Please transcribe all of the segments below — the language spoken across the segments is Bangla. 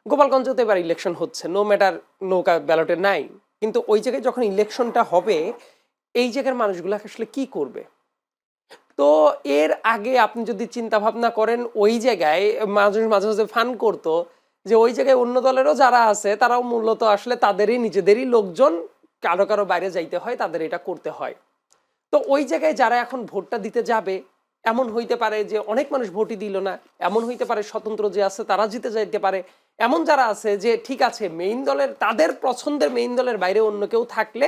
গোপালগঞ্জে তো এবার ইলেকশন হচ্ছে, নো ম্যাটার নৌকা ব্যালটে নাই, কিন্তু ওই জায়গায় যখন ইলেকশনটা হবে এই জায়গার মানুষগুলো আসলে কি করবে? তো এর আগে আপনি যদি চিন্তা ভাবনা করেন, ওই জায়গায় মাঝে মাঝে মাঝে ফান করতো যে ওই জায়গায় অন্য দলেরও যারা আছে তারাও মূলত আসলে তাদেরই নিজেদেরই লোকজন, কারো কারো বাইরে যাইতে হয়, তাদের এটা করতে হয়। তো ওই জায়গায় যারা এখন ভোটটা দিতে যাবে, এমন হইতে পারে যে অনেক মানুষ ভোটই দিল না, এমন হইতে পারে স্বতন্ত্র যে আছে তারা জিতে যাইতে পারে, এমন যারা আছে যে ঠিক আছে মেইন দলের, তাদের পছন্দের মেইন দলের বাইরে অন্য কেউ থাকলে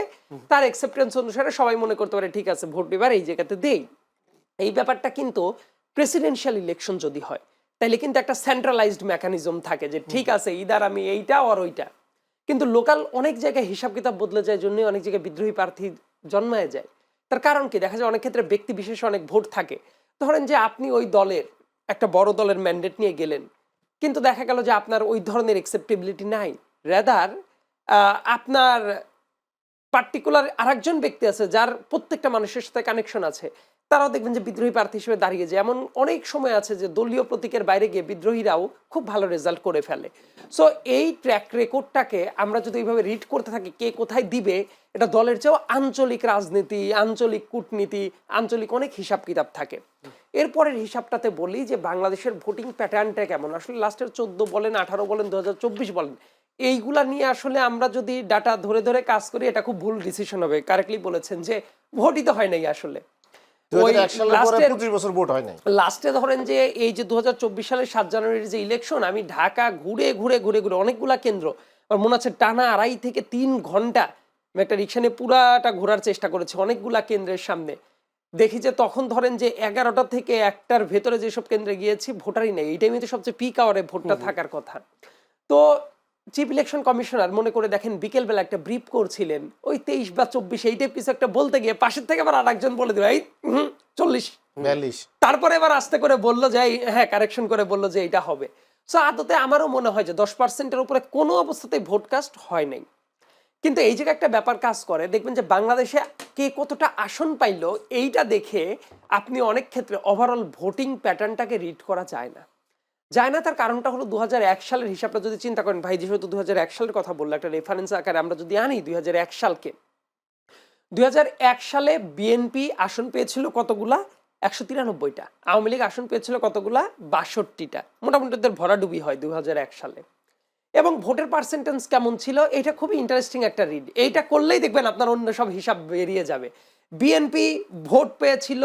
তার অ্যাকসেপ্টেন্স অনুসারে সবাই মনে করতে পারে ঠিক আছে ভোট এবার এই জায়গাতে দেই। এই ব্যাপারটা কিন্তু প্রেসিডেন্সিয়াল ইলেকশন যদি হয় তাহলে কিন্তু একটা সেন্ট্রালাইজড মেকানিজম থাকে যে ঠিক আছে ইদার আমি এইটা আর ওইটা। কিন্তু লোকাল অনেক জায়গায় হিসাব কিতাব বদলে যায়, জন্যই অনেক জায়গায় বিদ্রোহী প্রার্থী জন্মায় যায়। তার কারণ কি? দেখা যায় অনেক ক্ষেত্রে ব্যক্তি বিশেষে অনেক ভোট থাকে। ধরেন যে আপনি ওই দলের একটা বড় দলের ম্যান্ডেট নিয়ে গেলেন, কিন্তু দেখা গেল যে আপনার ওই ধরনের অ্যাকসেপ্টেবিলিটি নাই, রেদার আপনার পার্টিকুলার আরেকজন ব্যক্তি আছে যার প্রত্যেকটা মানুষের সাথে কানেকশন আছে, তারাও দেখবেন যে বিদ্রোহী প্রার্থী হিসেবে দাঁড়িয়ে যায়। এমন অনেক সময় আছে যে দলীয় প্রতীকের বাইরে গিয়ে বিদ্রোহীরাও খুব ভালো রেজাল্ট করে ফেলে। সো এই ট্র্যাক রেকর্ডটাকে আমরা যদি এইভাবে রিড করতে থাকি কে কোথায় দিবে, এটা দলের চেয়েও আঞ্চলিক রাজনীতি, আঞ্চলিক কূটনীতি, আঞ্চলিক অনেক হিসাব কিতাব থাকে। এরপরের হিসাবটাতে বলি যে বাংলাদেশের ভোটিং প্যাটার্নটা কেমন, আসলে লাস্টের 14 বলেন, 18 বলেন, 2024 বলেন, এইগুলা নিয়ে আসলে আমরা যদি ডাটা ধরে ধরে কাজ করি এটা খুব ভুল ডিসিশন হবে। কারেক্টলি বলেছেন যে ভোটই তো হয় নাই আসলে। লাস্টে ধরেন যে এই যে 2024 সালের 7 জানুয়ারির যে ইলেকশন, আমি ঢাকা ঘুরে ঘুরে ঘুরে ঘুরে অনেকগুলা কেন্দ্র, আমার মনে আছে টানা 2.5 থেকে 3 ঘন্টা আমি একটা রিক্সা নিয়ে পুরাটা ঘোরার চেষ্টা করেছি অনেকগুলা কেন্দ্রের সামনে। দেখি যে তখন ধরেন যে 11টা থেকে 1টার ভেতরে যেসব কেন্দ্রে গিয়েছি ভোটারই নেই। এই টাইমে তো সবচেয়ে পিক আওয়ারে ভোটটা থাকার কথা। তো চিফ ইলেকশন কমিশনার মনে করে দেখেন বিকেলবেলা একটা ব্রিফ করছিলেন, ওই 23 বা 24 এই টাইপ কিছু একটা বলতে গিয়ে পাশের থেকে আবার আরেকজন বলে দিল এই 40 42, তারপরে এবার আস্তে করে বললো যে হ্যাঁ কারেকশন করে বললো যে এটা হবে। সো আদতে আমারও মনে হয় যে 10%-এর উপরে কোনো অবস্থাতেই ভোটকাস্ট হয় নাই। কিন্তু এই জায়গায় একটা ব্যাপার কাজ করে, দেখবেন যে বাংলাদেশে কে কতটা আসন পাইলো এইটা দেখে আপনি অনেক ক্ষেত্রে ওভারঅল ভোটিং প্যাটার্নটাকে রিড করা যায় না। তার কারণটা হলো 2001 সালের হিসাবটা যদি চিন্তা করেন, ভাই যেহেতু 2001 সালের কথা বললো একটা রেফারেন্স আকারে আমরা যদি আনি 2001 সালকে, 2001 সালে বিএনপি আসন পেয়েছিল কতগুলা? 193টা। আওয়ামী লীগ আসন পেয়েছিল কতগুলা? 62টা। মোটামুটি ওদের ভরাডুবি হয় 2001 সালে। এবং ভোটের পার্সেন্টেজ কেমন ছিল এটা খুবই ইন্টারেস্টিং একটা রিড। এইটা করলেই দেখবেন আপনার অন্য সব হিসাব বেরিয়ে যাবে। বিএনপি ভোট পেয়েছিল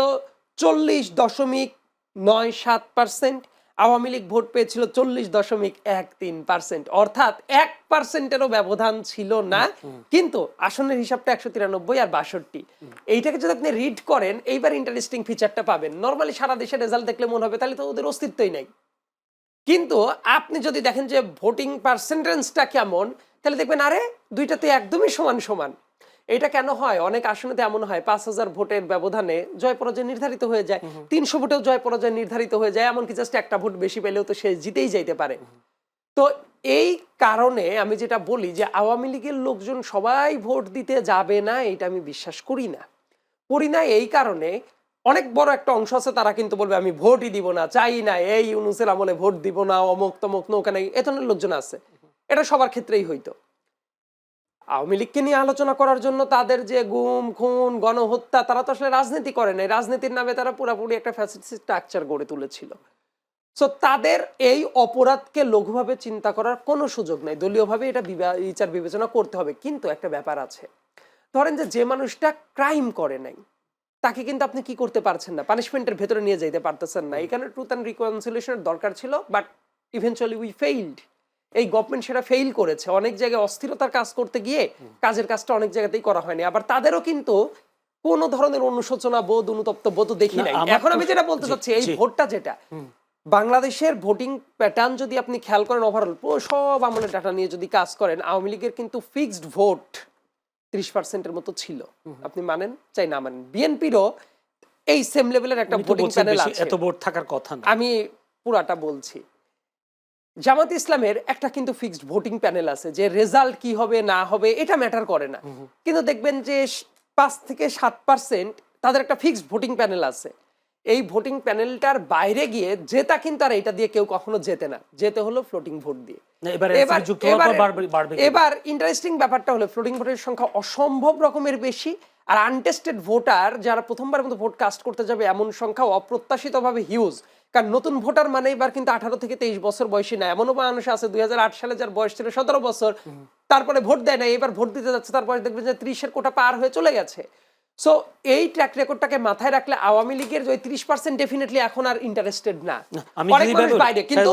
40.97%, আওয়ামী লীগ ভোট পেয়েছিল 40.13%, অর্থাৎ 1%-এরও ব্যবধান ছিল না। কিন্তু আসনের হিসাবটা 193 আর 62। এইটাকে যদি আপনি রিড করেন এইবার ইন্টারেস্টিং ফিচারটা পাবেন। নর্মালি সারা দেশের রেজাল্ট দেখলে মনে হবে তাহলে তো ওদের অস্তিত্বই নাই। কিন্তু আপনি যদি দেখেন যে ভোটিং পার্সেন্টেজটা কেমন, তাহলে দেখবেন আরে দুইটাতে একদমই সমান সমান। এটা কেন হয়? অনেক আসনেতে এমন হয় 5000 ভোটের ব্যবধানে জয় পরাজয় নির্ধারিত হয়ে যায়, 300 ভোটেও জয় পরাজয় নির্ধারিত হয়ে যায়, এমনকি জাস্ট একটা ভোট বেশি পেলেও তো সে জিতেই যাইতে পারে। তো এই কারণে আমি যেটা বলি যে আওয়ামী লীগের লোকজন সবাই ভোট দিতে যাবে না, এটা আমি বিশ্বাস করি না। এই কারণে অনেক বড় একটা অংশ আছে তারা কিন্তু বলবে আমি ভোটই দিব না, চাই না, এই ইউনূসের আমলে ভোট দিব না, অমুক তমুক নৌকা নাই, এ ধরনের লোকজন আছে। এটা সবার ক্ষেত্রেই হইতো। আওয়ামী লীগকে নিয়ে আলোচনা করার জন্য তাদের যে গুম খুন গণহত্যা, তারা তো আসলে রাজনীতি করে নাই, রাজনীতির নামে তারা পুরোপুরি একটা ফ্যাসিস্ট স্ট্রাকচার গড়ে তুলেছিল। সো তাদের এই অপরাধকে লঘুভাবে চিন্তা করার কোনো সুযোগ নাই, দলীয়ভাবে এটা বিচার বিবেচনা করতে হবে। কিন্তু একটা ব্যাপার আছে, ধরেন যে মানুষটা ক্রাইম করে নাই তাকে কিন্তু আপনি কি করতে পারছেন না, পানিশমেন্টের ভেতরে নিয়ে যাইতে পারতেছেন না। এখানে ট্রুথ অ্যান্ড রিকনসিলিয়েশনের দরকার ছিল, বাট ইভেনচুয়ালি উই ফেইলড। এই গভর্নমেন্ট সেটা ফেইল করেছে। অনেক জায়গায় অস্থিরতার কাজ করতে গিয়ে কাজের কাজটা অনেক জায়গাতেই করা হয়নি। আবার তাদেরও কিন্তু কোন ধরনের অনুশোচনা বোধ, অনুতপ্ত বোধ দেখি নাই। এখন আমি যেটা বলতে চাচ্ছি, এই ভোটটা যেটা বাংলাদেশের ভোটিং প্যাটার্ন যদি আপনি খেয়াল করেন ওভারঅল সব আমলের ডাটা নিয়ে যদি কাজ করেন, আওয়ামী লীগের কিন্তু ফিক্সড ভোট 30%-এর মতো ছিল, আপনি মানেন চাই না মানেন। বিএনপিরও এই সেম লেভেলের একটা ভোটিং প্যানেল আছে, এত ভোট থাকার কথা না। আমি পুরাটা বলছি। জামাত ইসলামের একটা কিন্তু ফিক্সড ভোটিং প্যানেল আছে, যে রেজাল্ট কি হবে না হবে এটা ম্যাটার করে না। কিন্তু দেখবেন যে 5 থেকে 7% তাদের একটা ফিক্সড ভোটিং প্যানেল আছে। এই ভোটিং প্যানেলটার বাইরে গিয়ে জেতা কিন্তু আর এটা দিয়ে কেউ কখনো জেতে না, যেতে হলো ফ্লোটিং ভোট দিয়ে। এবার ইন্টারেস্টিং ব্যাপারটা হলো ফ্লোটিং ভোটের সংখ্যা অসম্ভব রকমের বেশি, আর আনটেস্টেড ভোটার যারা প্রথমবারের মতো ভোট কাস্ট করতে যাবে এমন সংখ্যা অপ্রত্যাশিতভাবে হিউজ। কারণ নতুন ভোটার মানে এবার কিন্তু 18 থেকে 23 বছর বয়সী না, এমনও মানুষ আছে 2008 সালে যার বয়স ছিল 17 বছর, তারপরে ভোট দেয় না, এবার ভোট দিতে যাচ্ছে, তার বয়স দেখবেন যে 30-এর কোটা পার হয়ে চলে গেছে। সো এই ট্র্যাক রেকর্ডটাকে মাথায় রাখলে আওয়ামী লীগের ওই 30% ডেফিনেটলি এখন আর ইন্টারেস্টেড না, অনেক মানুষ বাইরে। কিন্তু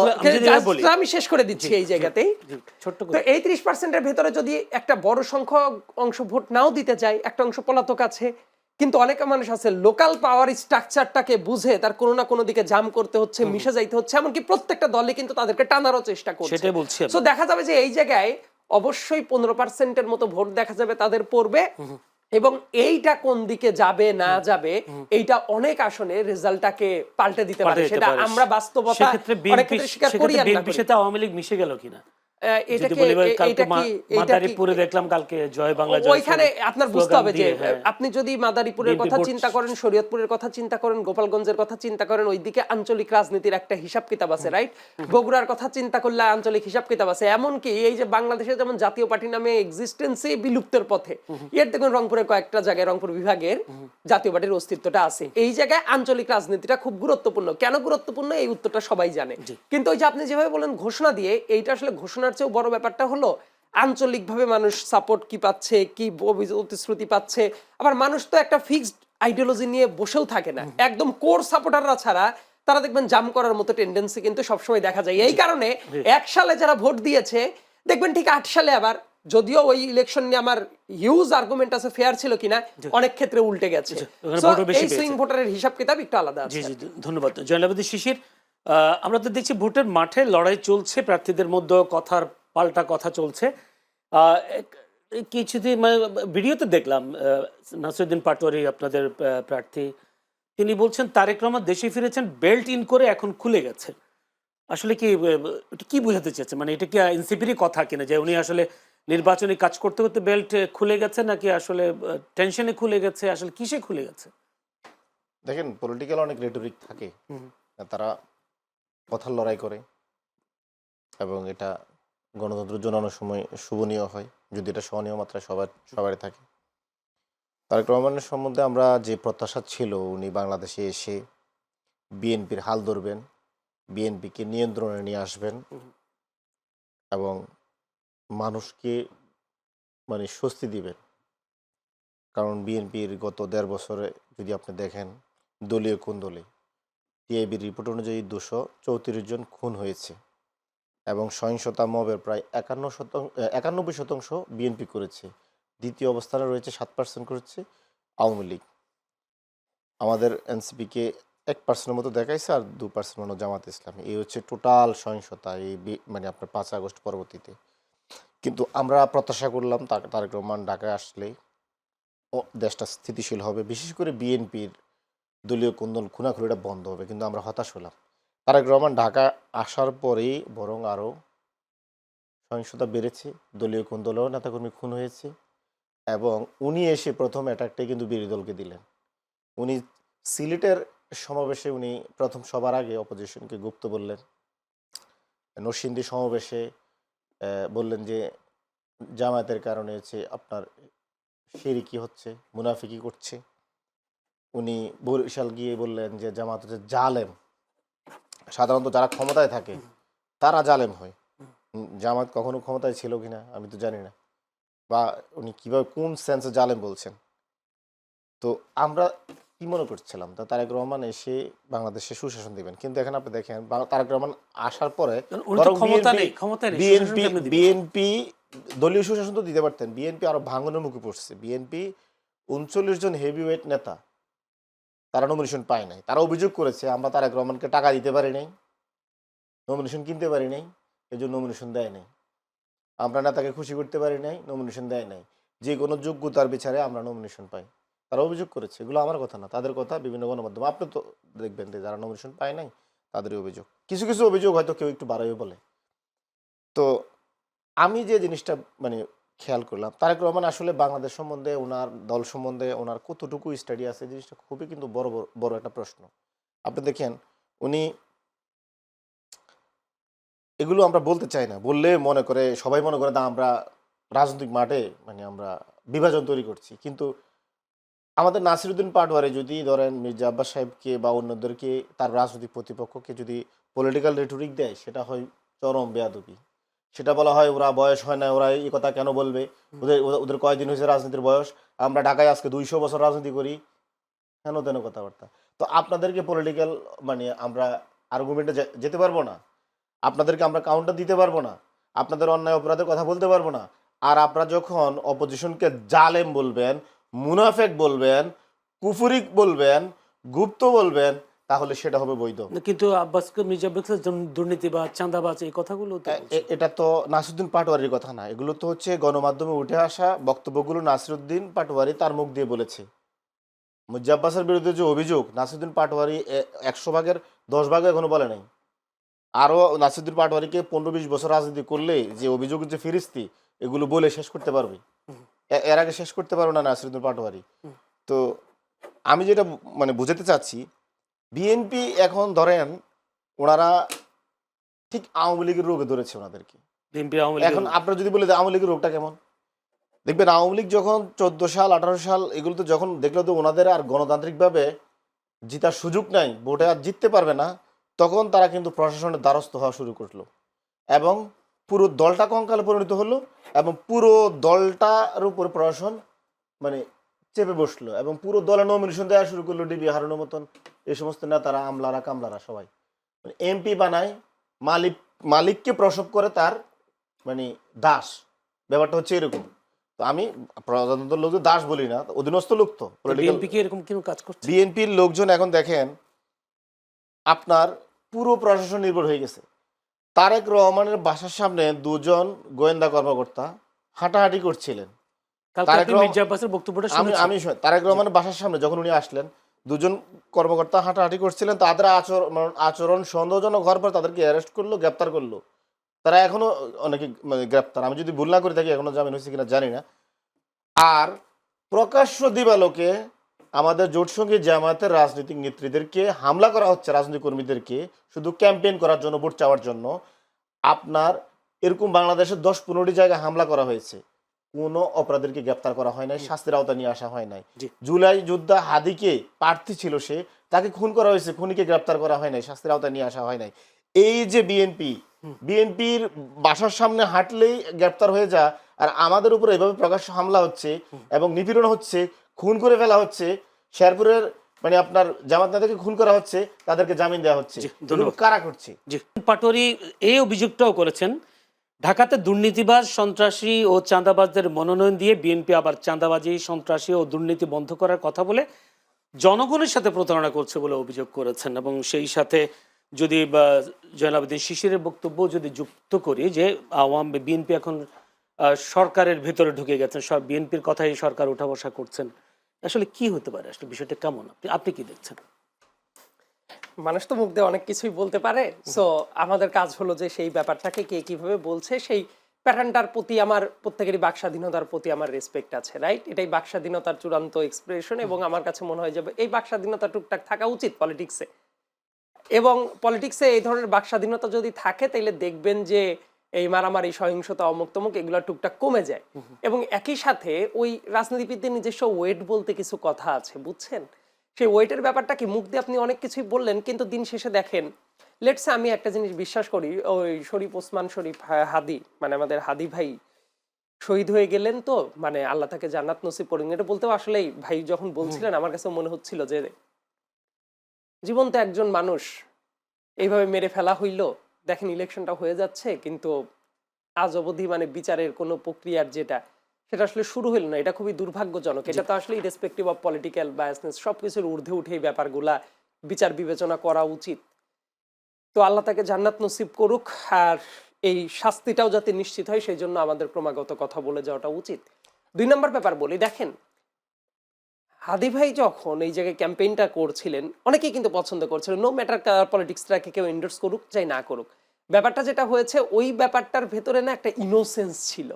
আমি শেষ করে দিচ্ছি এই জায়গাতেই, তো এই 30%-এর ভেতরে যদি একটা বড় সংখ্যক অংশ ভোট নাও দিতে যায়, একটা অংশ পলাতক আছে, কিন্তু অনেক মানুষ আছে লোকাল পাওয়ার স্ট্রাকচারটাকে বুঝে তার কোনো না কোনো দিকে জাম করতে হচ্ছে, মিশে যাইতে হচ্ছে, এমনকি প্রত্যেকটা দলে কিন্তু তাদেরকে টানারও চেষ্টা করছে। সেটাই বলছি। সো দেখা যাবে যে এই জায়গায় অবশ্যই 15%-এর মতো ভোট দেখা যাবে তাদের পড়বে, এবং এইটা কোন দিকে যাবে না যাবে এইটা অনেক আসনে রেজাল্টটাকে পাল্টে দিতে পারে। সেটা আমরা বাস্তবতা অনেক ক্ষেত্রে স্বীকার করি আর না করি। সেটা আওয়ামী লীগ মিশে গেল কিনা আপনি যদি মাদারীপুরের কথা চিন্তা করেন, শরীয়তপুরের কথা চিন্তা করেন, গোপালগঞ্জের কথা চিন্তা করেন, ওইদিকে আঞ্চলিক রাজনীতির একটা হিসাব কিতাব আছে, রাইট? বগুড়ার কথা চিন্তা করলে আঞ্চলিক হিসাব কিতাব আছে। এমনকি এই যে বাংলাদেশে যেমন জাতীয় পার্টি নামে এক্সিস্টেন্সই বিলুপ্তের পথে, এর দেখুন রংপুরের কয়েকটা জায়গায় রংপুর বিভাগের জাতীয় পার্টির অস্তিত্বটা আছে। এই জায়গায় আঞ্চলিক রাজনীতিটা খুব গুরুত্বপূর্ণ। কেন গুরুত্বপূর্ণ এই উত্তরটা সবাই জানে, কিন্তু ওই যে আপনি যেভাবে বলেন ঘোষণা দিয়ে, এইটা আসলে ঘোষণার চেয়েও বড় ব্যাপারটা হলো আঞ্চলিকভাবে মানুষ সাপোর্ট কি পাচ্ছে, কি প্রতিশ্রুতি পাচ্ছে। আবার মানুষ তো একটা ফিক্সড আইডিওলজি নিয়ে বসেও থাকে না, একদম কোর সাপোর্টাররা ছাড়া তারা দেখবেন জাম করার মতো টেন্ডেন্সি কিন্তু সবসময় দেখা যায়। এই কারণে 1 সালে যারা ভোট দিয়েছে দেখবেন ঠিক 8 সালে আবার, যদিও ওই ইলেকশন নিয়ে আমার হিউজ আর্গুমেন্ট আছে ফেয়ার ছিল কিনা, অনেক ক্ষেত্রে উল্টে গেছে। এই সুইং ভোটারের হিসাব কিতাব একটু আলাদা আছে। ধন্যবাদ জয়নাবাদী শিশির। আমরা তো দেখছি ভোটের মাঠে লড়াই চলছে, প্রার্থীদের মধ্যে কথার পাল্টা কথা চলছে। কিছুদিন ভিডিওতে দেখলাম নাসিরউদ্দিন পাটোয়ারি আপনাদের প্রার্থী, তিনি বলছেন তারেক রহমান দেশে ফিরেছেন বেল্ট ইন করে, এখন খুলে গেছে। আসলে কি বোঝাতে চাচ্ছে? মানে এটা কি এনসিপির কথা কিনা, যে উনি আসলে নির্বাচনী কাজ করতে করতে বেল্ট খুলে গেছে, নাকি আসলে টেনশনে খুলে গেছে, আসলে কিসে খুলে গেছে? দেখেন, পলিটিক্যাল অনেক রেটরিক থাকে, তারা কথার লড়াই করে, এবং এটা গণতন্ত্রের জন্য অনেক সময় শুভনীয় হয়, যদি এটা সহনীয় মাত্রায় সবারই থাকে। তারেক রহমানের সম্বন্ধে আমরা যে প্রত্যাশা ছিল, উনি বাংলাদেশে এসে বিএনপির হাল ধরবেন, বিএনপিকে নিয়ন্ত্রণে নিয়ে আসবেন, এবং মানুষকে মানে স্বস্তি দিবেন। কারণ বিএনপির গত 1.5 বছরে যদি আপনি দেখেন, দলীয় কোন্দলে টিআইবির রিপোর্ট অনুযায়ী 234 জন খুন হয়েছে, এবং সহিংসতা মবের প্রায় 91% বিএনপি করেছে। দ্বিতীয় অবস্থানে রয়েছে 7% করেছে আওয়ামী লীগ। আমাদের এনসিপিকে 1% মতো দেখাইছে, আর 2% মতো জামাত ইসলামী। এই হচ্ছে টোটাল সহিংসতা এই মানে আপনার 5 আগস্ট পরবর্তীতে। কিন্তু আমরা প্রত্যাশা করলাম তারেক রহমান ঢাকায় আসলেই দেশটা স্থিতিশীল হবে, বিশেষ করে বিএনপির দলীয় কোন্দল খুনাখুনিটা বন্ধ হবে। কিন্তু আমরা হতাশ হলাম। তারেক রহমান ঢাকা আসার পরেই বরং আরও সহিংসতা বেড়েছে, দলীয় কোন্দলেও নেতাকর্মী খুন হয়েছে, এবং উনি এসে প্রথম অ্যাটাকটাই কিন্তু বিরোধী দলকে দিলেন। উনি সিলেটের সমাবেশে উনি প্রথম সবার আগে অপোজিশনকে গুপ্ত বললেন। নরসিংদী সমাবেশে বললেন যে জামায়াতের কারণে হচ্ছে আপনার শিরকি হচ্ছে, মুনাফিকি করছে। উনি বরিশাল গিয়ে বললেন যে জামাত হচ্ছে জালেম। সাধারণত যারা ক্ষমতায় থাকে তারা জালেম হয়, জামাত কখনো ক্ষমতায় ছিল কিনা আমি তো জানি না, বা উনি কিভাবে কোন সেন্সে জালেম বলছেন। তো আমরা কি মনে করছিলাম তারেক রহমান এসে বাংলাদেশে সুশাসন দিবেন, কিন্তু এখানে আপনি দেখেন তারেক রহমান আসার পরে বিএনপি দলীয় সুশাসন তো দিতে পারতেন, বিএনপি আরো ভাঙনের মুখে পড়ছে। বিএনপি 39 জন হেভিওয়েট নেতা তারা নমিনেশন পায় নাই। তারা অভিযোগ করেছে আমরা তারেক রহমানকে টাকা দিতে পারি নাই, নমিনেশন কিনতে পারি নাই, এই জন্য নমিনেশন দেয় নাই। আমরা নেতাকে খুশি করতে পারি নাই, নমিনেশন দেয় নাই। যে কোনো যোগ্যতার বিচারে আমরা নমিনেশন পাই, তারা অভিযোগ করেছে। এগুলো আমার কথা না, তাদের কথা, বিভিন্ন গণমাধ্যম। আপনি তো দেখবেন যে যারা নমিনেশন পায় নাই তাদেরই অভিযোগ। কিছু কিছু অভিযোগ হয়তো কেউ একটু বাড়াইও বলে। তো আমি যে জিনিসটা মানে খেয়াল করলাম, তারেক রহমান আসলে বাংলাদেশ সম্বন্ধে, ওনার দল সম্বন্ধে ওনার কতটুকু স্টাডি আছে, জিনিসটা খুবই কিন্তু বড় একটা প্রশ্ন। আপনি দেখেন উনি এগুলো আমরা বলতে চাই না, বললে মনে করে সবাই মনে করে না আমরা রাজনৈতিক মাঠে মানে আমরা বিভাজন তৈরি করছি। কিন্তু আমাদের নাসিরুদ্দিন পাটোয়ারি যদি ধরেন মির্জা আব্বাস সাহেবকে বা অন্যদেরকে তার রাজনৈতিক প্রতিপক্ষকে যদি পলিটিক্যাল রেটরিক দেয়, সেটা হয় চরম বেয়াদবি। সেটা বলা হয় ওরা বয়স হয় না, ওরা এই কথা কেন বলবে, ওদের কয়দিন হয়েছে রাজনীতির বয়স, আমরা ঢাকায় আজকে 200 বছর রাজনীতি করি, হেন তেন কথাবার্তা। তো আপনাদেরকে পলিটিক্যাল মানে আমরা আর্গুমেন্টে যেতে পারবো না, আপনাদেরকে আমরা কাউন্টার দিতে পারবো না, আপনাদের অন্যায় অপরাধের কথা বলতে পারবো না। আর আপনারা যখন অপোজিশনকে জালেম বলবেন, মুনাফেক বলবেন, কুফুরিক বলবেন, গুপ্ত বলবেন, তাহলে সেটা হবে বৈধ। কিন্তু মির্জা আব্বাস দুর্নীতিবাজ, চাঁদাবাজ এই কথাগুলো তো বলছে। এটা তো নাসিরুদ্দিন পাটোয়ারির কথা না, এগুলো তো হচ্ছে গণমাধ্যমে উঠে আসা বক্তব্যগুলো নাসিরুদ্দিন পাটোয়ারি তার মুখ দিয়ে বলেছে। মির্জা আব্বাসের বিরুদ্ধে যে অভিযোগ, নাসিরুদ্দিন পাটোয়ারি 100 ভাগের 10 ভাগও এখনো বলে নাই। আরও নাসিরুদ্দিন পাটোয়ারিকে 15-20 বছর রাজনীতি করলে যে অভিযোগের যে ফিরিস্তি, এগুলো বলে শেষ করতে পারবে, এর আগে শেষ করতে পারবে না নাসিরুদ্দিন পাটোয়ারি। তো আমি যেটা মানে বুঝাতে চাচ্ছি, বিএনপি এখন ধরেন ওনারা ঠিক আওয়ামী লীগের রোগে ধরেছে ওনাদেরকে। বিএনপি আওয়ামী লীগের এখন আপনারা যদি বলে যে আওয়ামী লীগের রোগটা কেমন, দেখবেন আওয়ামী লীগ যখন 14 সাল 18 সাল এগুলো তো যখন দেখলো তো ওনাদের আর গণতান্ত্রিকভাবে জিতার সুযোগ নাই, ভোটে আর জিততে পারবে না, তখন তারা কিন্তু প্রশাসনের দ্বারস্থ হওয়া শুরু করলো এবং পুরো দলটা কঙ্কালে পরিণত হলো এবং পুরো দলটার উপর প্রশাসন মানে চেপে বসলো এবং পুরো দলে নমিনেশন দেওয়া শুরু করলো ডিবি হারানোর মতন এই সমস্ত নেতারা, আমলারা, কামলারা সবাই মানে এমপি বানায়, মালিককে প্রসব করে তার মানে দাস। ব্যাপারটা হচ্ছে এরকম। তো আমি প্রজাতন্ত্র লোক দাস বলি না, অধীনস্থ লোক। তো বিএনপি কি এরকম কেন কাজ করছে? বিএনপির লোকজন এখন দেখেন আপনার পুরো প্রশাসন নির্ভর হয়ে গেছে। তারেক রহমানের বাসার সামনে 2জন গোয়েন্দা কর্মকর্তা হাঁটাহাঁটি করছিলেন। মির্জা আব্বাসের বক্তব্যটা আমি তারেক রহমানের বাসার সামনে যখন উনি আসলেন, 2জন কর্মকর্তা হাঁটাহাঁটি করছিলেন, তাদের আচরণ সন্দেহজনক হওয়ার পর তাদেরকে অ্যারেস্ট করলো, গ্রেপ্তার করলো। তারা এখনো অনেকে মানে গ্রেপ্তার, আমি যদি ভুল না করে থাকি এখনো জামিন হয়েছে কিনা জানি না। আর প্রকাশ্য দিবালোকে আমাদের জোটসঙ্গী জামায়াতের রাজনৈতিক নেত্রীদেরকে হামলা করা হচ্ছে, রাজনৈতিক কর্মীদেরকে শুধু ক্যাম্পেইন করার জন্য, ভোট চাওয়ার জন্য। আপনার এরকম বাংলাদেশের 10-15টি জায়গায় হামলা করা হয়েছে, কোনো অপরাধীকে গ্রেপ্তার করা হয় নাই, শাস্তির আওতায় নিয়ে আসা হয় নাই। জুলাই যোদ্ধা হাদিকে প্রার্থী ছিল সে, তাকে খুন করা হয়েছে, খুনিকে গ্রেপ্তার করা হয় নাই, শাস্তির আওতায় নিয়ে আসা হয় নাই। এই যে বিএনপির বাসার সামনে হাঁটলেই গ্রেপ্তার হয়ে যা, আর আমাদের উপর এভাবে প্রকাশ্য হামলা হচ্ছে এবং নিপীড়ন হচ্ছে, খুন করে ফেলা হচ্ছে, শেরপুরের মানে আপনার জামাত নেতাকে খুন করা হচ্ছে, তাদেরকে জামিন দেওয়া হচ্ছে, কারা করছে? পাটোয়ারি এই অভিযোগটাও করেছেন, ঢাকাতে দুর্নীতিবাজ, সন্ত্রাসী ও চাঁদাবাজদের মনোনয়ন দিয়ে বিএনপি আবার চাঁদাবাজি, সন্ত্রাসী ও দুর্নীতি বন্ধ করার কথা বলে জনগণের সাথে প্রতারণা করছে বলে অভিযোগ করেছেন। এবং সেই সাথে যদি জয়নাল শিশিরের বক্তব্য যদি যুক্ত করি যে বিএনপি এখন সরকারের ভেতরে ঢুকে গেছেন, সব বিএনপির কথাই সরকার উঠা বসা করছেন, আসলে কি হতে পারে? আসলে বিষয়টা কেমন, আপনি কি দেখছেন? মানুষ তো মুখ দিয়ে অনেক কিছুই বলতে পারে, সো আমাদের কাজ হলো যে সেই ব্যাপারটাকে কে কিভাবে বলছে সেই প্যাটার্নটার প্রতি আমার প্রত্যেকেরই বাক স্বাধীনতার প্রতি আমার রেসপেক্ট আছে, রাইট? এটাই বাক স্বাধীনতার চূড়ান্ত এক্সপ্রেশন এবং আমার কাছে মনে হয় যে এই বাক স্বাধীনতা টুকটাক থাকা উচিত পলিটিক্সে। এবং পলিটিক্সে এই ধরনের বাক স্বাধীনতা যদি থাকে তাহলে দেখবেন যে এই মারামারি, সহিংসতা, অমুক তমুক এগুলো টুকটাক কমে যায়। এবং একই সাথে ওই রাজনীতিবিদদের নিজস্ব ওয়েট বলতে কিছু কথা আছে, বুঝছেন? সেই ওয়েটের ব্যাপারটা কি, মুখ দিয়ে আপনি অনেক কিছুই বললেন, কিন্তু দিন শেষে দেখেন, লেটসে আমি একটা জিনিস বিশ্বাস করি, ওই শরীফ ওসমান শরীফ হাদি মানে আমাদের হাদি ভাই শহীদ হয়ে গেলেন, তো মানে আল্লাহ তাকে জান্নাত নসিব করুন, এটা বলতেও আসলেই ভাই যখন বলছিলেন আমার কাছে মনে হচ্ছিল যে জীবন্ত একজন মানুষ এইভাবে মেরে ফেলা হইল। দেখেন ইলেকশনটা হয়ে যাচ্ছে কিন্তু আজ অবধি মানে বিচারের কোনো প্রক্রিয়ার সেটা আসলে শুরু হইল না। এটা খুবই দুর্ভাগ্যজনক। এটা তো আসলে ইরেসপেক্টিভ অফ পলিটিক্যাল বায়াসনেস সবকিছুর ঊর্ধ্বে উঠে এই ব্যাপারগুলা বিচার বিবেচনা করা উচিত। তো আল্লাহ তাকে জান্নাত নসিব করুক, আর এই শাস্তিটাও যাতে নিশ্চিত হয় সেই জন্য আমাদের ক্রমাগত কথা বলে যাওয়াটা উচিত। 2 নম্বর ব্যাপার বলি, দেখেন হাদি ভাই যখন এই জায়গায় ক্যাম্পেইনটা করছিলেন অনেকেই কিন্তু পছন্দ করছিলেন, নো ম্যাটার পলিটিক্সটাকে কেউ এন্ডোর্স করুক চাই না করুক। ব্যাপারটা যেটা হয়েছে ওই ব্যাপারটার ভেতরে না একটা ইনোসেন্স ছিল,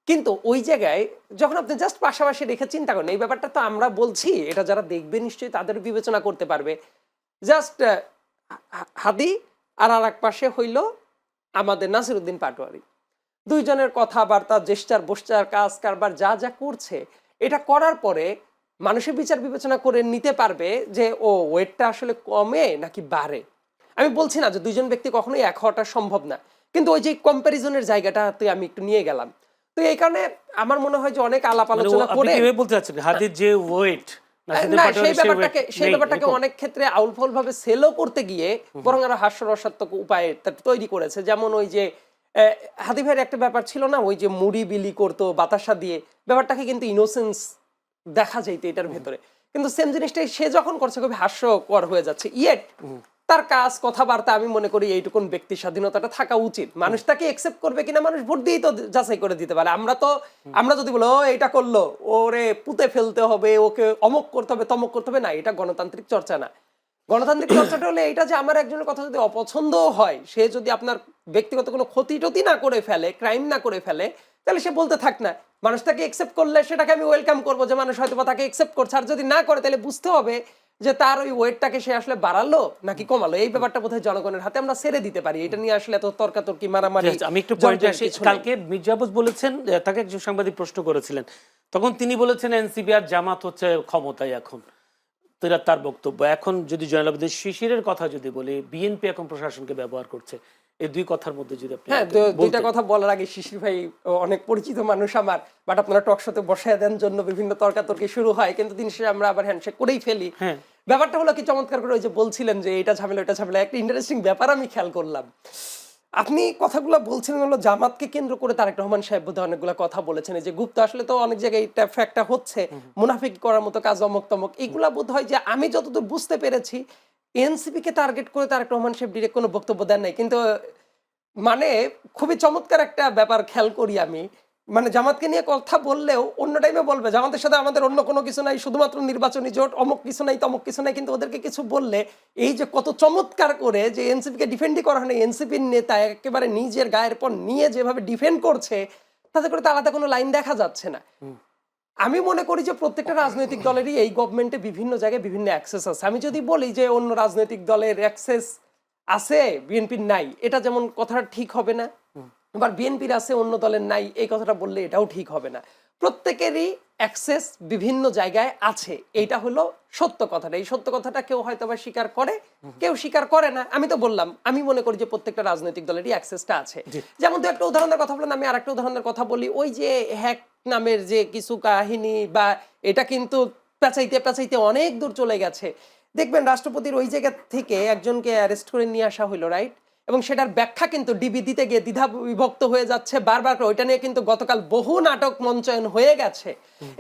কিন্তু ওই জায়গায় যখন আপনি জাস্ট পাশাপাশি রেখে চিন্তা করেন এই ব্যাপারটা তো আমরা বলছি, এটা যারা দেখবে নিশ্চয়ই তাদের বিবেচনা করতে পারবে। জাস্ট হাদি আর এক পাশে হইল আমাদের নাসিরউদ্দিন পাটোয়ারি। দুইজনের কথাবার্তা, জেস্টার বসচার, কাজ কারবার যা যা করছে, এটা করার পরে মানুষের বিচার বিবেচনা করে নিতে পারবে যে ও ওয়েটটা আসলে কমে নাকি বাড়ে। আমি বলছি না যে দুইজন ব্যক্তি কখনোই এক হওয়াটা সম্ভব না, কিন্তু ওই যে কম্প্যারিজনের জায়গাটাতে আমি একটু নিয়ে গেলাম। তো এই কারণে আমার মনে হয় যে অনেক আলাপ আলোচনা করে বলতে চাচ্ছেন হাদির যে ওয়েট না, সেই ব্যাপারটাকে অনেক ক্ষেত্রে আউলফল ভাবে সেলও করতে গিয়ে বরং আরো হাস্যরসাত্মক উপায়ে তৈরি করেছে। যেমন ওই যে হাদি ভাইয়ের একটা ব্যাপার ছিল না, ওই যে মুড়ি বিলি করতো বাতাসা দিয়ে, ব্যাপারটাকে কিন্তু ইনোসেন্স দেখা যাইতো এটার ভেতরে, কিন্তু সেম জিনিসটাই সে যখন করছে খুবই হাস্যকর হয়ে যাচ্ছে। ইয়েট তার কাজ কথাবার্তা আমি মনে করি এইটুকুন ব্যক্তি স্বাধীনতাটা থাকা উচিত। মানুষ তাকে একসেপ্ট করবে কিনা মানুষ ভোট দিয়েই তো যাচাই করে দিতে পারে। আমরা যদি বলো এইটা করলো ওরে পুঁতে ফেলতে হবে, ওকে অমক করতে হবে তমক করতে হবে, না, এটা গণতান্ত্রিক চর্চা না। গণতান্ত্রিক চর্চাটা হলে এটা যে আমার একজনের কথা যদি অপছন্দ হয়, সে যদি আপনার ব্যক্তিগত কোনো ক্ষতি টতি না করে ফেলে, ক্রাইম না করে ফেলে, তাহলে সে বলতে থাক না। মানুষ তাকে একসেপ্ট করলে সেটাকে আমি ওয়েলকাম করবো যে মানুষ হয়তো বা তাকে একসেপ্ট করছে। আর যদি না করে তাহলে বুঝতে হবে যে তার ওই ওয়েটটাকে সে আসলে বাড়ালো নাকি কমালো। এই ব্যাপারটা বোধহয় জনগণের হাতে আমরা ছেড়ে দিতে পারি। এটা নিয়ে আসলে এত তর্কাতর্কি মারামারি। আমি একটু পয়েন্টে আসি। কালকে মির্জা আব্বাস বলেছেন, তাকে একজন সাংবাদিক প্রশ্ন করেছিলেন, তখন তিনি বলেছেন এনসিপি আর জামাত হচ্ছে ক্ষমতায় এখন। তো এটা তার বক্তব্য। এখন যদি জয়নুল আবেদিন শিশিরের কথা যদি বলি, বিএনপি এখন প্রশাসনকে ব্যবহার করছে, এই দুই কথার মধ্যে যদি আপনি দুইটা কথা বলার আগে, শিশির ভাই অনেক পরিচিত মানুষ আমার, বাট আপনারা টক শোতে বসায় দেন জন্য বিভিন্ন তর্কাতর্কি শুরু হয়, কিন্তু দিন শেষে আমরা আবার হ্যান্ডশেক করেই ফেলি। ব্যাপারটা হলো কি চমৎকার করে ওই যে বলছিলেন যে এটা ঝামেলা ওটা ঝামেলা, একটা ইন্টারেস্টিং ব্যাপার আমি খেয়াল করলাম। আপনি কথাগুলো বলছিলেন হলো জামাতকে কেন্দ্র করে তারেক রহমান সাহেব বোধহয় অনেকগুলো কথা বলেছেন, যে গুপ্ত আসলে তো অনেক জায়গায় এটা ফ্যাক্টটা হচ্ছে, মুনাফিকি করার মতো কাজ অমক তমক, এইগুলা বোধহয় যে আমি যতদূর বুঝতে পেরেছি এনসিপি কে টার্গেট করে তারেক রহমান সাহেব ডিরেক্ট কোনো বক্তব্য দেন নাই। কিন্তু মানে খুবই চমৎকার একটা ব্যাপার খেয়াল করি আমি, মানে জামাতকে নিয়ে কথা বললেও অন্য টাইমে বলবে জামাতের সাথে আমাদের অন্য কোনো কিছু নাই, শুধুমাত্র নির্বাচনী জোট, অমুক কিছু নাই তমক কিছু নাই, কিন্তু ওদেরকে কিছু বললে এই যে কত চমৎকার করে যে এনসিপিকে ডিফেন্ডই করা হয় না, এনসিপির নেতা একেবারে নিজের গায়ের পর নিয়ে যেভাবে ডিফেন্ড করছে, তাতে করে তো আলাদা কোনো লাইন দেখা যাচ্ছে না। আমি মনে করি যে প্রত্যেকটা রাজনৈতিক দলেরই এই গভর্নমেন্টে বিভিন্ন জায়গায় বিভিন্ন অ্যাক্সেস আছে। আমি যদি বলি যে অন্য রাজনৈতিক দলের অ্যাক্সেস আছে বিএনপির নাই, এটা যেমন কথাটা ঠিক হবে না, আবার বিএনপির আছে অন্য দলের নাই, এই কথাটা বললে এটাও ঠিক হবে না। প্রত্যেকেরই অ্যাক্সেস বিভিন্ন জায়গায় আছে, এইটা হলো সত্য কথাটা। এই সত্য কথাটা কেউ হয়তো বা স্বীকার করে, কেউ স্বীকার করে না। আমি তো বললাম আমি মনে করি যে প্রত্যেকটা রাজনৈতিক দলেরই অ্যাক্সেসটা আছে। যেমন তো একটা উদাহরণের কথা বললাম, আমি আরেকটা উদাহরণের কথা বলি, ওই যে হ্যাক নামের যে কিছু কাহিনী, বা এটা কিন্তু পেঁচাইতে পেঁচাইতে অনেক দূর চলে গেছে। দেখবেন রাষ্ট্রপতির ওই জায়গা থেকে একজনকে অ্যারেস্ট করে নিয়ে আসা হইলো, রাইট, এবং সেটার ব্যাখ্যা কিন্তু ডিবি দিতে গিয়ে দ্বিধা বিভক্ত হয়ে যাচ্ছে বারবার করে। ওইটা নিয়ে কিন্তু গতকাল বহু নাটক মঞ্চায়ন হয়ে গেছে,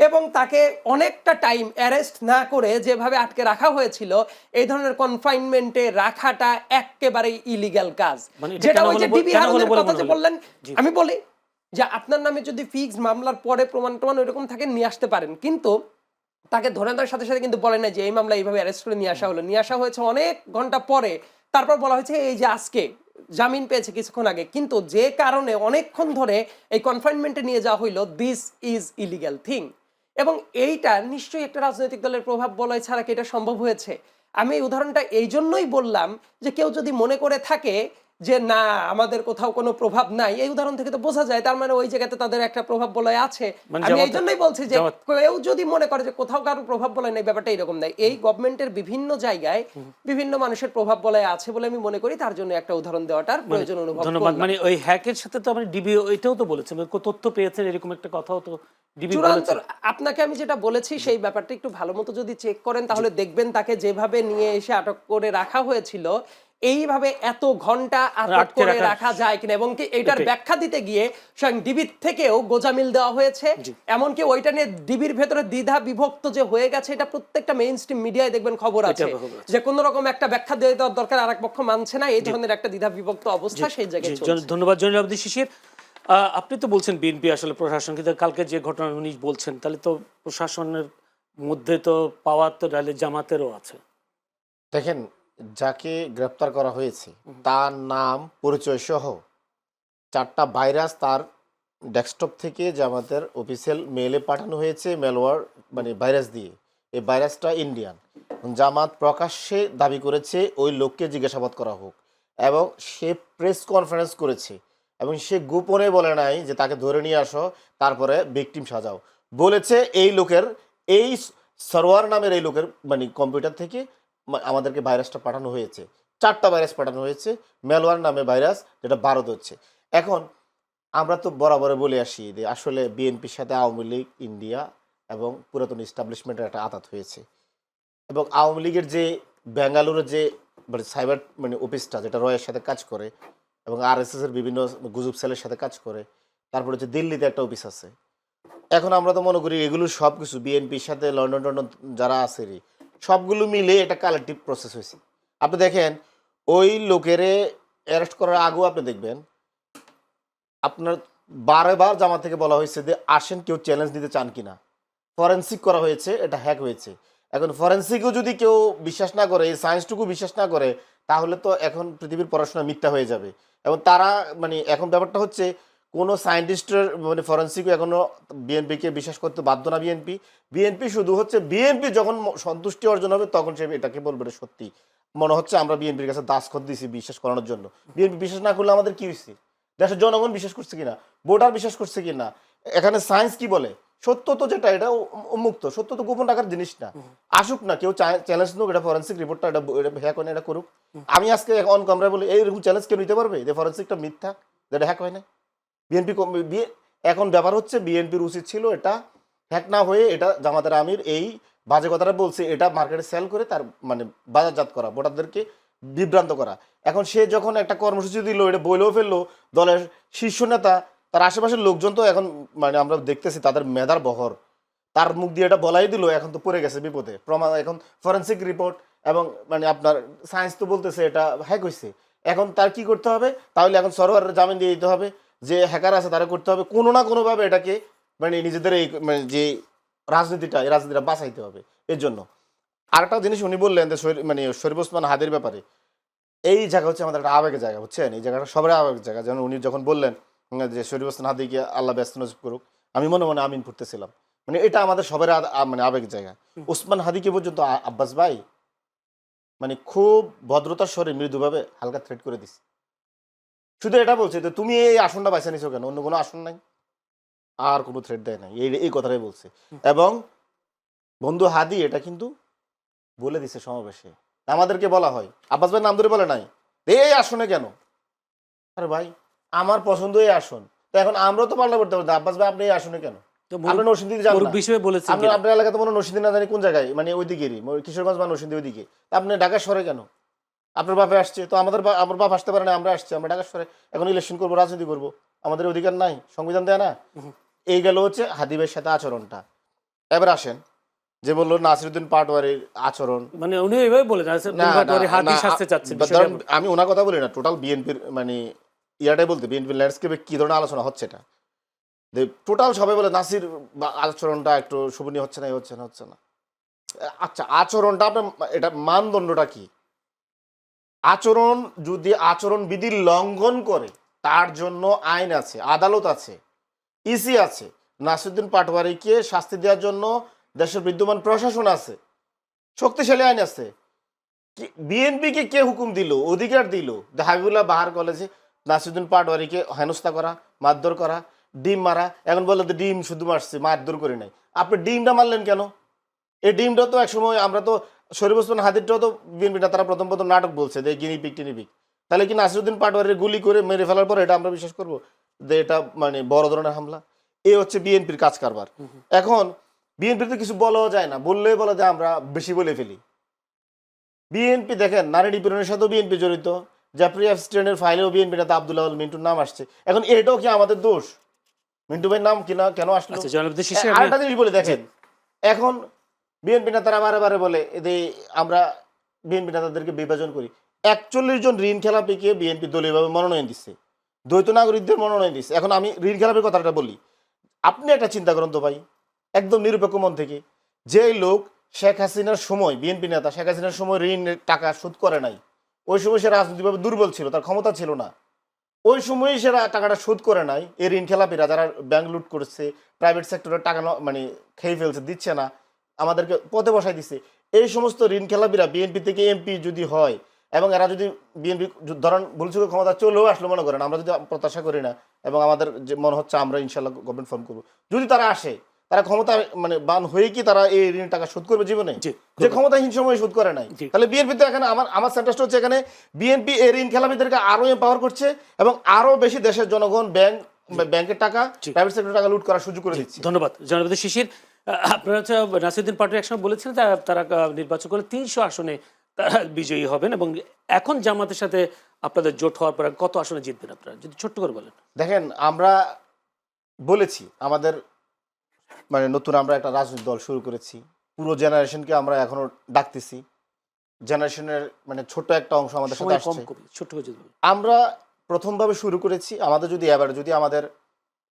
এবং তাকে অনেকটা টাইম অ্যারেস্ট না করে যেভাবে আটকে রাখা হয়েছিল, এই ধরনের কনফাইনমেন্টে রাখাটা একেবারে ইলিগ্যাল কাজ। যেটা ওই যে ডিবি হারুনের কথা যে বললেন, আমি বলি যে আপনার নামে যদি ফিক্স মামলার পরে প্রমাণ ওইরকম থাকে নিয়ে আসতে পারেন, কিন্তু তাকে ধরে আনার সাথে সাথে কিন্তু বলে না যে এই মামলা এইভাবে অ্যারেস্ট করে নিয়ে আসা হলো। নিয়ে আসা হয়েছে অনেক ঘন্টা পরে, তারপর বলা হয়েছে এই যে আজকে জামিন পেয়েছে কিছুক্ষণ আগে, কিন্তু যে কারণে অনেকক্ষণ ধরে এই কনফাইনমেন্টে নিয়ে যাওয়া হইলো, দিস ইজ ইলিগ্যাল থিং। এবং এইটা নিশ্চয়ই একটা রাজনৈতিক দলের প্রভাব বলয় ছাড়া কি এটা সম্ভব হয়েছে? আমি এই উদাহরণটা এই জন্যই বললাম যে কেউ যদি মনে করে থাকে যে না আমাদের কোথাও কোনো প্রভাব নাই, এই উদাহরণ থেকে তো বোঝা যায় তার মানে ওই জায়গাতে তাদের একটা প্রভাব বলয় আছে। আমি এই জন্যই বলছি যে কেউ যদি মনে করে যে কোথাও কারো প্রভাব বলয় নাই, ব্যাপারটা এরকম নাই। এই গভর্নমেন্টের বিভিন্ন জায়গায় বিভিন্ন মানুষের প্রভাব বলয় আছে বলে আমি মনে করি, তার জন্য একটা উদাহরণ দেওয়াটার প্রয়োজন অনুভব করলাম। মানে ওই হ্যাকের সাথে তো আমি ডিবি এটাও তো বলেছেন, তথ্য পেয়েছেন এরকম একটা কথাও তো ডিবি বলেছে। আপনাকে আমি যেটা বলেছি সেই ব্যাপারটা একটু ভালো মতো যদি চেক করেন তাহলে দেখবেন তাকে যেভাবে নিয়ে এসে আটক করে রাখা হয়েছিল, এইভাবে এত ঘন্টা আটক করে রাখা যায় কিনা, এবং কি এটার ব্যাখ্যা দিতে গিয়ে স্বয়ং ডিবির থেকেও গোজামিল দেওয়া হয়েছে। এমনকি ওইটা নিয়ে ডিবির ভেতরে দ্বিধা বিভক্ত যে হয়ে গেছে, এটা প্রত্যেকটা মেইন স্ট্রিম মিডিয়ায় দেখবেন খবর আছে যে কোন রকম একটা ব্যাখ্যা দিয়ে দেওয়ার দরকার, আরেক পক্ষ মানছে না, এই ধরনের একটা দ্বিধা বিভক্ত অবস্থা সেই জায়গায় চলছে। ধন্যবাদ জয়নুল আবেদিন শিশির। আপনি তো বলছেন বিএনপি আসলে প্রশাসন, কিন্তু কালকে যে ঘটনা উনি বলছেন, তাহলে তো প্রশাসনের মধ্যে তো পাওয়ার তো জামাতেরও আছে। দেখেন, যাকে গ্রেপ্তার করা হয়েছে তার নাম পরিচয় সহ 4টা ভাইরাস তার ডেস্কটপ থেকে জামাতের অফিসিয়াল মেইলে পাঠানো হয়েছে, মেলওয়্যার মানে ভাইরাস দিয়ে। এই ভাইরাসটা ইন্ডিয়ান, জামাত প্রকাশ্যে দাবি করেছে ওই লোককে জিজ্ঞাসাবাদ করা হোক, এবং সে প্রেস কনফারেন্স করেছে, এবং সে গোপনে বলে নাই যে তাকে ধরে নিয়ে আসো তারপরে ভিকটিম সাজাও। বলেছে এই লোকের, এই সরওয়ার নামের এই লোকের মানে কম্পিউটার থেকে আমাদেরকে ভাইরাসটা পাঠানো হয়েছে, 4টা ভাইরাস পাঠানো হয়েছে, মেলওয়ার নামে ভাইরাস, যেটা ভারত হচ্ছে। এখন আমরা তো বরাবর বলে আসি যে আসলে বিএনপির সাথে আওয়ামী লীগ, ইন্ডিয়া এবং পুরাতন ইস্টাবলিশমেন্টের একটা আঘাত হয়েছে, এবং আওয়ামী লীগের যে বেঙ্গালুরুর যে মানে সাইবার মানে অফিসটা যেটা রয়ের সাথে কাজ করে, এবং আরএসএস এর বিভিন্ন গুজব সেলের সাথে কাজ করে, তারপরে হচ্ছে দিল্লিতে একটা অফিস আছে। এখন আমরা তো মনে করি এগুলো সব কিছু বিএনপির সাথে লন্ডন টন্ডন যারা আছে রে, সবগুলো মিলে একটা কালেকটিভ প্রসেস হয়েছে। আপনি দেখেন ওই লোকেরে অ্যারেস্ট করার আগেও আপনি দেখবেন আপনার বারবার জামাত থেকে বলা হয়েছে যে আসেন কেউ চ্যালেঞ্জ নিতে চান কিনা, ফরেন্সিক করা হয়েছে, এটা হ্যাক হয়েছে। এখন ফরেন্সিকও যদি কেউ বিশ্বাস না করে, এই সায়েন্সটুকু বিশ্বাস না করে, তাহলে তো এখন পৃথিবীর পড়াশোনা মিথ্যা হয়ে যাবে। এবং তারা মানে এখন ব্যাপারটা হচ্ছে কোনো সায়েন্টিস্টের মানে ফরেন্সিকও এখনও বিএনপিকে বিশ্বাস করতে বাধ্য না। বিএনপি শুধু হচ্ছে বিএনপি যখন সন্তুষ্টি অর্জন হবে তখন সে এটাকে বলবে এটা সত্যি। মনে হচ্ছে আমরা বিএনপির কাছে দাসখত দিয়েছি বিশ্বাস করানোর জন্য। বিএনপি বিশ্বাস না করলে আমাদের কি হয়েছে? দেশের জনগণ বিশ্বাস করছে কিনা, ভোটার বিশ্বাস করছে কিনা, এখানে সায়েন্স কি বলে? সত্য তো যেটা এটা উন্মুক্ত, সত্য তো গোপন রাখার জিনিস না। আসুক না কেউ চ্যালেঞ্জ নোক, এটা ফরেন্সিক রিপোর্টটা এটা হ্যাক হয় না, এটা করুক। আমি আজকে অন ক্যামেরা বলি এইরকম চ্যালেঞ্জ কেউ নিতে পারবে যে ফরেন্সিকটা মিথ্যা, যেটা হ্যাক হয় না? বিএনপি এখন ব্যাপার হচ্ছে বিএনপির উচিত ছিল এটা হ্যাক না হয়ে এটা জামাতের আমির এই বাজে কথাটা বলছে এটা মার্কেটে সেল করে তার মানে বাজারজাত করা, ভোটারদেরকে বিভ্রান্ত করা। এখন সে যখন একটা কর্মসূচি দিল, এটা বইলেও ফেললো, দলের শীর্ষ নেতা তার আশেপাশের লোকজন তো এখন মানে আমরা দেখতেছি তাদের মেধার বহর, তার মুখ দিয়ে এটা বলাই দিল, এখন তো পড়ে গেছে বিপদে। প্রমাণ এখন ফরেন্সিক রিপোর্ট এবং মানে আপনার সায়েন্স তো বলতেছে এটা হ্যাক হয়েছে। এখন তার কি করতে হবে? তাহলে এখন সরকারের জামিন দিয়ে দিতে হবে, যে হ্যাকার আছে তারা করতে হবে কোনো না কোনোভাবে এটাকে মানে নিজেদের এই মানে যে এই রাজনীতিটা বাঁচাইতে হবে। এর জন্য আরেকটা জিনিস উনি বললেন যে মানে শরীফ ওসমান হাদির ব্যাপারে, এই জায়গা হচ্ছে আমাদের একটা আবেগের জায়গা, বুঝছেন? এই জায়গাটা সবার আবেগের জায়গা। যেমন উনি যখন বললেন যে শরীফ ওসমান হাদিকে আল্লাহ ব্যস্ত নজিব করুক, আমি মনে মনে আমিন পড়তেছিলাম। মানে এটা আমাদের সবার মানে আবেগের জায়গা। ওসমান হাদিকে পর্যন্ত আব্বাস ভাই মানে খুব ভদ্রতার স্বরে মৃদুভাবে হালকা থ্রেট করে দিচ্ছে, শুধু এটা বলছে যে তুমি এই আসনটা বাইসা নিছো কেন, অন্য কোনো আসন নাই, আর কোনো থ্রেট দেয় নাই, এই কথাটাই বলছে। এবং বন্ধু হাদি এটা কিন্তু বলে দিছে সমাবেশে, আমাদেরকে বলা হয় আব্বাস ভাই নাম ধরে বলে নাই এই আসনে কেন। আরে ভাই আমার পছন্দ এই আসন, তো এখন আমরাও তো পাল্টা করতে পারতাম আব্বাস ভাই আপনি এই আসনে কেন, আমরা নরসিংদী যান না, আপনার এলাকাতে মনে নরসিংদী না জানি কোন জায়গায়, মানে ওইদিকেরই কিশোরগঞ্জ বা নরসিংদী ওইদিকে, আপনি ঢাকা শহরে কেন? আপনার বাপে আসছে তো আমার বাপ আসতে পারে না, আমরা আসছি, আমরা ঢাকা শহরে এখন ইলেকশন করবো, রাজনীতি করবো, আমাদের অধিকার নাই? সংবিধান দেয় না? এই গেল হচ্ছে হাদিবের সাথে আচরণটা। এবার আসেন যে বললো নাসিরউদ্দিন পাটোয়ারির আচরণ, মানে উনি এইভাবে বলে আমি ওনার কথা বলি না, টোটাল বিএনপির মানে ইয়াটাই বলতে বিএনপির ল্যান্ডস্কেপে কি ধরনের আলোচনা হচ্ছে এটা টোটাল সবাই বলে নাসির আচরণটা একটু শোভনীয় হচ্ছে না, হচ্ছে না। আচ্ছা আচরণটা আপনার এটা মানদণ্ডটা কি? আচরণ যদি আচরণ বিধির লঙ্ঘন করে তার জন্য আইন আছে, আদালত আছে, ইসি আছে, নাসিরউদ্দিন পাটোয়ারিকে শাস্তি দেওয়ার জন্য দেশের বিদ্যমান প্রশাসন আছে, শক্তিশালী আইন আছে। বিএনপিকে কে হুকুম দিল, অধিকার দিল হাবিবুল্লাহ বাহার কলেজে নাসিরউদ্দিন পাটোয়ারিকে হেনস্থা করা, মারধর করা, ডিম মারা? এখন বলে যে ডিম শুধু মারছে, মারধর করে নাই। আপনি ডিমটা মারলেন কেন? এই ডিমটা তো একসময় আমরা তো শরীফ ওসমান হাদিরটাও তো বিএনপি নেতারা প্রথম নাটক বলছে যে গিনিপিক টিনিপিক, তাহলে কি নাসিরউদ্দিন পাটোয়ারির গুলি করে মেরে ফেলার পর এটা আমরা বিশ্বাস করবো যে এটা মানে বড় ধরনের হামলা? এই হচ্ছে বিএনপির কাজ কারবার। এখন বিএনপির তো কিছু বলাও যায় না, বললেই বলা যায় আমরা বেশি বলে ফেলি। বিএনপি দেখেন নারী নিপীড়নের সাথেও বিএনপি জড়িত, জাফরি অ্যাবস্টেনের ফাইলেও বিএনপি নেতা আব্দুল্লাহ মিন্টুর নাম আসছে। এখন এটাও কি আমাদের দোষ? মিন্টু ভাইয়ের নাম কিনা কেন আসলো? আরেকটা জিনিস বলে দেখেন, এখন বিএনপি নেতারা বারে বারে বলে যে আমরা বিএনপি নেতাদেরকে বিভাজন করি। 41 জন ঋণ খেলাপিকে বিএনপি দলীয়ভাবে মনোনয়ন দিচ্ছে, দ্বৈত নাগরিকদের মনোনয়ন দিচ্ছে। এখন আমি ঋণ খেলাপির কথাটা বলি, আপনি একটা চিন্তা করেন তো ভাই, একদম নিরপেক্ষ মন থেকে, যে লোক শেখ হাসিনার সময় বিএনপি নেতা শেখ হাসিনার সময় ঋণের টাকা শোধ করে নাই, ওই সময় সে রাজনৈতিকভাবে দুর্বল ছিল, তার ক্ষমতা ছিল না, ওই সময়ই সে টাকাটা শোধ করে নাই। এই ঋণ খেলাপিরা যারা ব্যাংক লুট করছে, প্রাইভেট সেক্টরের টাকা মানে খেয়ে ফেলছে, দিচ্ছে না, আমাদেরকে পথে বসাই দিচ্ছে, এই সমস্ত ঋণ খেলাপিরা বিএনপি থেকে এমপি যদি হয় এবং এরা যদি বিএনপি ধরেন ভুলচুকে ক্ষমতা চলেও আসলো মনে করেন, আমরা যদি প্রত্যাশা করি না এবং আমাদের যে মনে হচ্ছে আমরা ইনশাল্লাহ গভর্নমেন্ট ফর্ম করবো, যদি তারা আসে, তারা ক্ষমতা মানে বান হয়ে কি তারা এই ঋণ টাকা শোধ করবে জীবনে? যে ক্ষমতাহীন সময় শোধ করে নাই। তাহলে বিএনপি তো এখানে আমার সেন্টারটা হচ্ছে এখানে বিএনপি এই ঋণ খেলাপিদেরকে আরো এম্পাওয়ার করছে এবং আরো বেশি দেশের জনগণ ব্যাংকের টাকা, প্রাইভেট সেক্টরের টাকা লুট করার সুযোগ করে দিচ্ছে। ধন্যবাদ জনাব শিশির। আপনারা হচ্ছে নাসিরউদ্দিন পাটোয়ারি একসময় বলেছিলেন তারা নির্বাচন করলে 300 আসনে তারা বিজয়ী হবেন, এবং এখন জামাতের সাথে আপনাদের জোট হওয়ার পর কত আসনে জিতবেন আপনারা, যদি ছোট্ট করে বলেন। দেখেন, আমরা বলেছি আমাদের মানে নতুন আমরা একটা রাজনৈতিক দল শুরু করেছি, পুরো জেনারেশনকে আমরা এখনো ডাকতেছি, জেনারেশনের মানে ছোট একটা অংশ আমাদের সাথে আসছে। ছোট্ট করে যদি বলেন। আমরা প্রথমভাবে শুরু করেছি, আমাদের যদি এবার যদি আমাদের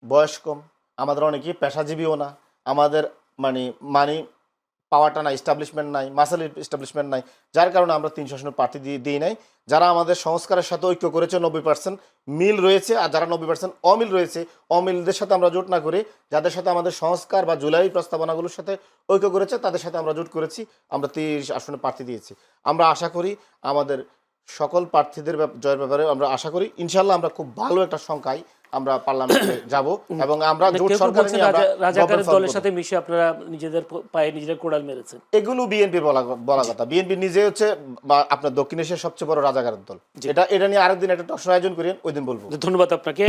বয়স কম, আমাদের অনেকেই পেশাজীবীও না, আমাদের মানি পাওয়াটা নাই, এস্টাবলিশমেন্ট নাই, মাসাল এস্টাবলিশমেন্ট নাই, যার কারণে আমরা 300 আসনের প্রার্থী দিই নাই। যারা আমাদের সংস্কারের সাথে ঐক্য করেছে 90% মিল রয়েছে, আর যারা 90% অমিল রয়েছে, অমিলদের সাথে আমরা জোট না করে যাদের সাথে আমাদের সংস্কার বা জুলাই প্রস্তাবনাগুলোর সাথে ঐক্য করেছে তাদের সাথে আমরা জোট করেছি, আমরা 30 আসনে প্রার্থী দিয়েছি। আমরা আশা করি আমাদের সকল প্রার্থীদের জয়ের ব্যাপারে আমরা আশা করি ইনশাল্লাহ আমরা খুব ভালো একটা সংখ্যায় আমরা পার্লামেন্টে যাব এবং আমরা জোট সরকার নিয়ে আমরা রাজাকারের দলের সাথে মিশে আপনারা নিজেদের পায়ে নিজেরা কোড়াল মেরেছেন। এগুলো বিএনপির বলা কথা। বিএনপি নিজে হচ্ছে আপনার দক্ষিণ এশিয়ার সবচেয়ে বড় রাজাকারের দল। এটা নিয়ে আরেকদিন একটা টক শো আয়োজন করেন, ওই দিন বলবো। ধন্যবাদ আপনাকে।